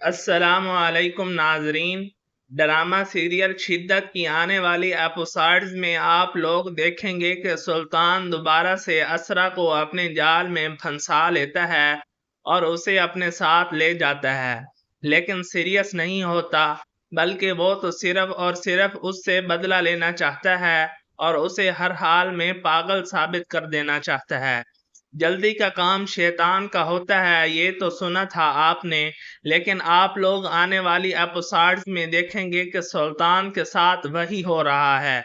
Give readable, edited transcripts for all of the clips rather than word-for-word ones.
السلام علیکم ناظرین۔ ڈرامہ سیریل شدت کی آنے والی ایپیسوڈز میں آپ لوگ دیکھیں گے کہ سلطان دوبارہ سے اسرا کو اپنے جال میں پھنسا لیتا ہے اور اسے اپنے ساتھ لے جاتا ہے، لیکن سیریس نہیں ہوتا، بلکہ وہ تو صرف اور صرف اس سے بدلہ لینا چاہتا ہے اور اسے ہر حال میں پاگل ثابت کر دینا چاہتا ہے۔ جلدی کا کام شیطان کا ہوتا ہے، یہ تو سنا تھا آپ نے، لیکن آپ لوگ آنے والی ایپیسوڈز میں دیکھیں گے کہ سلطان کے ساتھ وہی ہو رہا ہے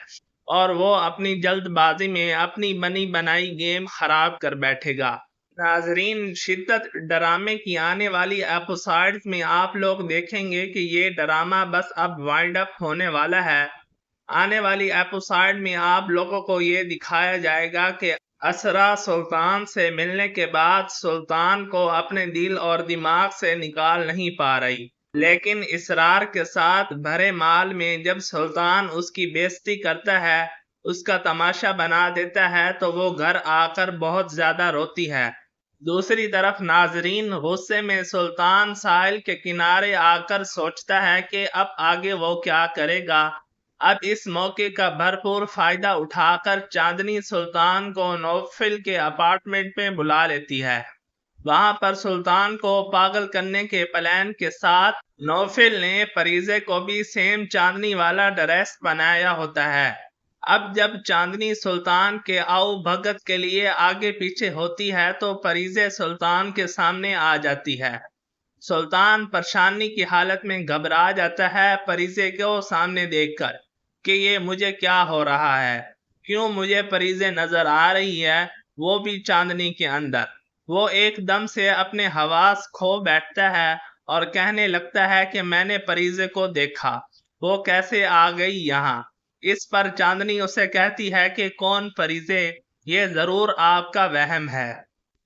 اور وہ اپنی جلد بازی میں اپنی بنی بنائی گیم خراب کر بیٹھے گا۔ ناظرین، شدت ڈرامے کی آنے والی ایپیسوڈز میں آپ لوگ دیکھیں گے کہ یہ ڈرامہ بس اب وائنڈ اپ ہونے والا ہے۔ آنے والی ایپیسوڈ میں آپ لوگوں کو یہ دکھایا جائے گا کہ اسرا سلطان سے ملنے کے بعد سلطان کو اپنے دل اور دماغ سے نکال نہیں پا رہی، لیکن اصرار کے ساتھ بھرے مال میں جب سلطان اس کی بےزتی کرتا ہے، اس کا تماشا بنا دیتا ہے، تو وہ گھر آ کر بہت زیادہ روتی ہے۔ دوسری طرف ناظرین، غصے میں سلطان ساحل کے کنارے آ کر سوچتا ہے کہ اب آگے وہ کیا کرے گا۔ اب اس موقع کا بھرپور فائدہ اٹھا کر چاندنی سلطان کو نوفل کے اپارٹمنٹ میں بلا لیتی ہے۔ وہاں پر سلطان کو پاگل کرنے کے پلان کے ساتھ نوفل نے پریزے کو بھی سیم چاندنی والا ڈریس بنایا ہوتا ہے۔ اب جب چاندنی سلطان کے آؤ بھگت کے لیے آگے پیچھے ہوتی ہے تو پریزے سلطان کے سامنے آ جاتی ہے۔ سلطان پریشانی کی حالت میں گھبرا جاتا ہے پریزے کو سامنے دیکھ کر کہ یہ مجھے کیا ہو رہا ہے، کیوں مجھے پریزے نظر آ رہی ہے، وہ بھی چاندنی کے اندر۔ وہ ایک دم سے اپنے حواس کھو بیٹھتا ہے اور کہنے لگتا ہے کہ میں نے پریزے کو دیکھا، وہ کیسے آ گئی یہاں۔ اس پر چاندنی اسے کہتی ہے کہ کون پریزے، یہ ضرور آپ کا وہم ہے،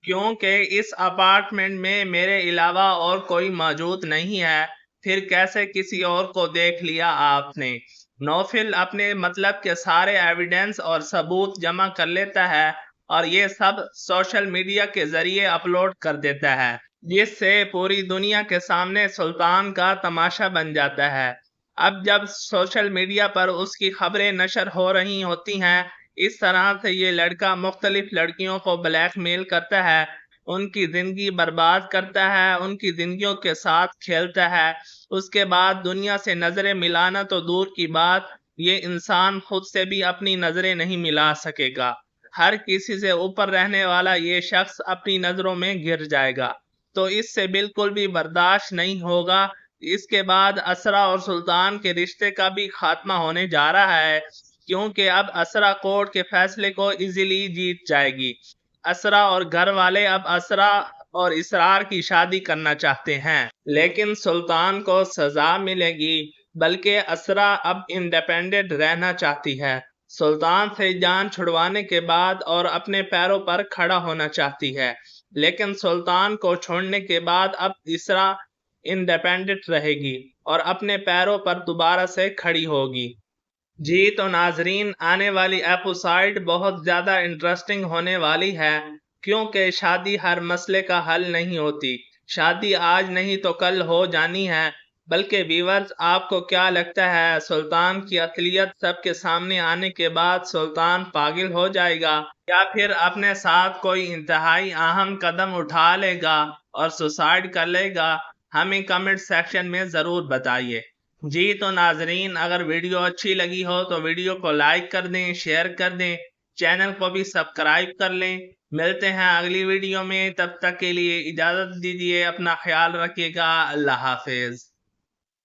کیونکہ اس اپارٹمنٹ میں میرے علاوہ اور کوئی موجود نہیں ہے، پھر کیسے کسی اور کو دیکھ لیا آپ نے۔ نوفل اپنے مطلب کے سارے ایویڈنس اور ثبوت جمع کر لیتا ہے اور یہ سب سوشل میڈیا کے ذریعے اپلوڈ کر دیتا ہے، جس سے پوری دنیا کے سامنے سلطان کا تماشا بن جاتا ہے۔ اب جب سوشل میڈیا پر اس کی خبریں نشر ہو رہی ہوتی ہیں، اس طرح سے یہ لڑکا مختلف لڑکیوں کو بلیک میل کرتا ہے، ان کی زندگی برباد کرتا ہے، ان کی زندگیوں کے ساتھ کھیلتا ہے۔ اس کے بعد دنیا سے نظریں ملانا تو دور کی بات، یہ انسان خود سے بھی اپنی نظریں نہیں ملا سکے گا۔ ہر کسی سے اوپر رہنے والا یہ شخص اپنی نظروں میں گر جائے گا، تو اس سے بالکل بھی برداشت نہیں ہوگا۔ اس کے بعد اسرا اور سلطان کے رشتے کا بھی خاتمہ ہونے جا رہا ہے، کیونکہ اب اسرا کورٹ کے فیصلے کو ایزیلی جیت جائے گی۔ اسرا اور گھر والے اب اسرا اور اسرار کی شادی کرنا چاہتے ہیں، لیکن سلطان کو سزا ملے گی، بلکہ اسرا اب انڈیپینڈنٹ رہنا چاہتی ہے، سلطان سے جان چھڑوانے کے بعد اور اپنے پیروں پر کھڑا ہونا چاہتی ہے، لیکن سلطان کو چھوڑنے کے بعد اب اسرا انڈیپینڈنٹ رہے گی اور اپنے پیروں پر دوبارہ سے کھڑی ہوگی۔ جی تو ناظرین، آنے والی ایپیسوڈ بہت زیادہ انٹرسٹنگ ہونے والی ہے، کیونکہ شادی ہر مسئلے کا حل نہیں ہوتی، شادی آج نہیں تو کل ہو جانی ہے۔ بلکہ ویورز، آپ کو کیا لگتا ہے، سلطان کی اصلیت سب کے سامنے آنے کے بعد سلطان پاگل ہو جائے گا یا پھر اپنے ساتھ کوئی انتہائی اہم قدم اٹھا لے گا اور سوسائڈ کر لے گا؟ ہمیں کمنٹ سیکشن میں ضرور بتائیے۔ جی تو ناظرین، اگر ویڈیو اچھی لگی ہو تو ویڈیو کو لائک کر دیں، شیئر کر دیں، چینل کو بھی سبسکرائب کر لیں۔ ملتے ہیں اگلی ویڈیو میں، تب تک کے لیے اجازت دیجیے، اپنا خیال رکھیے گا، اللہ حافظ۔